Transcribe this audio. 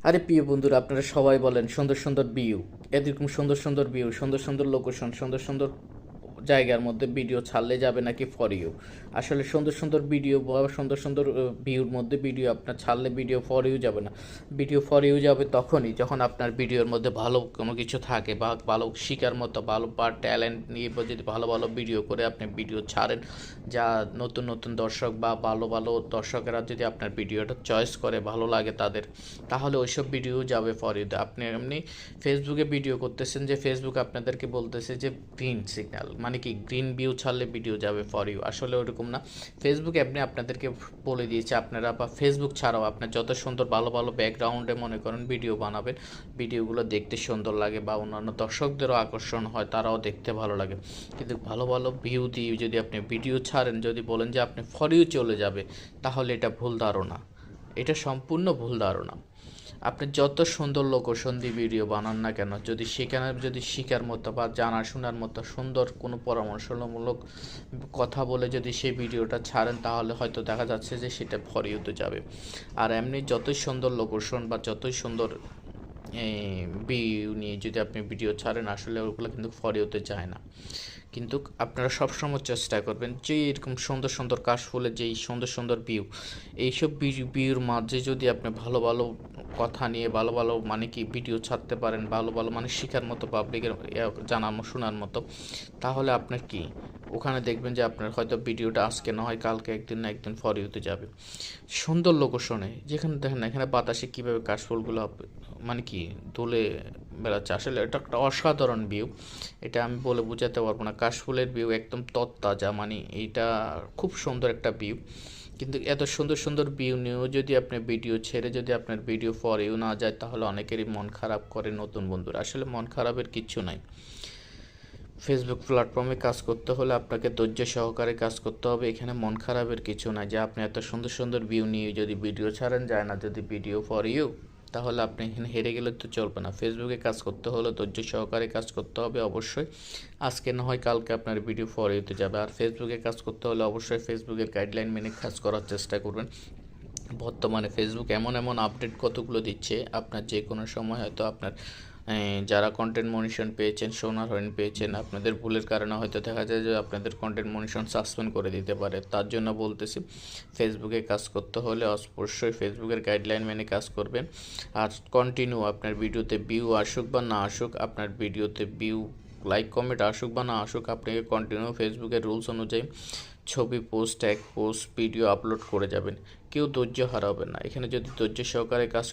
আরে প্রিয় বন্ধুরা, আপনারা সবাই বলেন সুন্দর সুন্দর ভিউ, এরকম সুন্দর সুন্দর ভিউ, সুন্দর সুন্দর লোকেশন, সুন্দর সুন্দর জায়গার মধ্যে ভিডিও ছাড়লে যাবে নাকি ফর ইউ। আসলে সুন্দর সুন্দর ভিডিও বা সুন্দর সুন্দর ভিউর মধ্যে ভিডিও আপনার ছাড়লে ভিডিও ফর ইউ যাবে না। ভিডিও ফর ইউ যাবে তখনই যখন আপনার ভিডিওর মধ্যে ভালো কোনো কিছু থাকে বা ভালো শিকার মতো ভালো বা ট্যালেন্ট নিয়ে বা যদি ভালো ভালো ভিডিও করে আপনি ভিডিও ছাড়েন, যা নতুন নতুন দর্শক বা ভালো ভালো দর্শকেরা যদি আপনার ভিডিওটা চয়েস করে, ভালো লাগে তাদের, তাহলে ওইসব ভিডিও যাবে ফর ইউতে। আপনি এমনি ফেসবুকে ভিডিও করতেছেন যে ফেসবুক আপনাদেরকে বলতেছে যে গ্রিন সিগন্যাল মানে কি গ্রিন ভিউ ছাড়লে ভিডিও যাবে ফর ইউ, আসলে ওরকম না। ফেসবুক এমনি আপনাদেরকে বলে দিয়েছে আপনারা বা ফেসবুক ছাড়াও আপনার যত সুন্দর ভালো ভালো ব্যাকগ্রাউন্ডে মনে করেন ভিডিও বানাবেন, ভিডিওগুলো দেখতে সুন্দর লাগে বা অন্যান্য দর্শকদেরও আকর্ষণ হয়, তারাও দেখতে ভালো লাগে। কিন্তু ভালো ভালো ভিউ দিয়ে যদি আপনি ভিডিও ছাড়েন, যদি বলেন যে আপনি ফর ইউ চলে যাবে, তাহলে এটা ভুল ধারণা। এটা সম্পূর্ণ ভুল ধারণা। আপনি যত সুন্দর লোকেশন দিয়ে ভিডিও বানান না কেন, যদি সেখানে যদি শিখার মতো বা জানাশোনার মতো সুন্দর কোনো পরামর্শমূলক কথা বলে যদি সেই ভিডিওটা ছাড়েন, তাহলে হয়তো দেখা যাচ্ছে যে সেটা ফর ইউতে যাবে। আর এমনি যতই সুন্দর লোকেশন বা যতই সুন্দর ভিউ নিয়ে যদি আপনি ভিডিও ছাড়েন, আসলে ওগুলো কিন্তু ফর ইউতে যায় না। কিন্তু আপনারা সবসময় চেষ্টা করবেন যে এরকম সুন্দর সুন্দর কাশফুলের যেই সুন্দর সুন্দর ভিউ, এইসব ভিউর মাঝে যদি আপনি ভালো ভালো কথা নিয়ে ভালো ভালো মানে কি ভিডিও ছাড়তে পারেন, ভালো ভালো মানে শেখার মতো পাবলিকের জানানো শোনার মতো, তাহলে আপনার কি ওখানে দেখবেন যে আপনার হয়তো ভিডিওটা আজকে না হয় কালকে একদিন না একদিন ফর ইউতে যাবে। সুন্দর লোকেশনে যেখানে দেখেন না, এখানে বাতাসে কীভাবে কাশফুলগুলো মানে কি দুলে বেড়াচ্ছে, আসলে এটা একটা অসাধারণ ভিউ। এটা আমি বলে বোঝাতে পারবো না। কাশফুলের ভিউ একদম তত্তাজা, মানে এইটা খুব সুন্দর একটা ভিউ। কিন্তু এত সুন্দর সুন্দর ভিউ নিয়েও যদি আপনি ভিডিও ছেড়ে যদি আপনার ভিডিও ফর ইউ না যায়, তাহলে অনেকেরই মন খারাপ করে। নতুন বন্ধুরা, আসলে মন খারাপের কিচ্ছু নাই। ফেসবুক প্ল্যাটফর্মে কাজ করতে হলে আপনাকে ধৈর্য সহকারে কাজ করতে হবে। এখানে মন খারাপের কিছু নাই যে আপনি এত সুন্দর সুন্দর ভিউ নিয়ে যদি ভিডিও ছাড়েন, যায় না যদি ভিডিও ফর ইউ, তাহলে আপনি এখানে হেরে গেলে তো চলবে না। ফেসবুকে কাজ করতে হলে ধৈর্য সহকারে কাজ করতে হবে অবশ্যই। আজকে না হয় কালকে আপনার ভিডিও ফর ইউতে যাবে। আর ফেসবুকে কাজ করতে হলে অবশ্যই ফেসবুকের গাইডলাইন মেনে কাজ করার চেষ্টা করবেন। বর্তমানে ফেসবুক এমন এমন আপডেট কতগুলো দিচ্ছে, আপনার যে কোনো সময় হয়তো আপনার যারা কন্টেন্ট মনিশন পেয়েছেন, সোনার হরিণ পেয়েছেন, আপনাদের ভুলের কারণে হয়তো দেখা যায় যে আপনাদের কন্টেন্ট মনিশন সাসপেন্ড করে দিতে পারে। তার জন্য বলতেছি, ফেসবুকে কাজ করতে হলে অবশ্যই ফেসবুকের গাইডলাইন মেনে কাজ করবেন। আর কন্টিনিউ আপনার ভিডিওতে ভিউ আসুক বা না আসুক, আপনার ভিডিওতে ভিউ লাইক কমেন্ট আসুক বা না আসুক, আপনাকে কন্টিনিউ ফেসবুকের রুলস অনুযায়ী ছবি post, tag post, video upload করে যাবেন। কেউ ধৈর্য হারাবেন না। এখানে যদি ধৈর্য সহকারে কাজ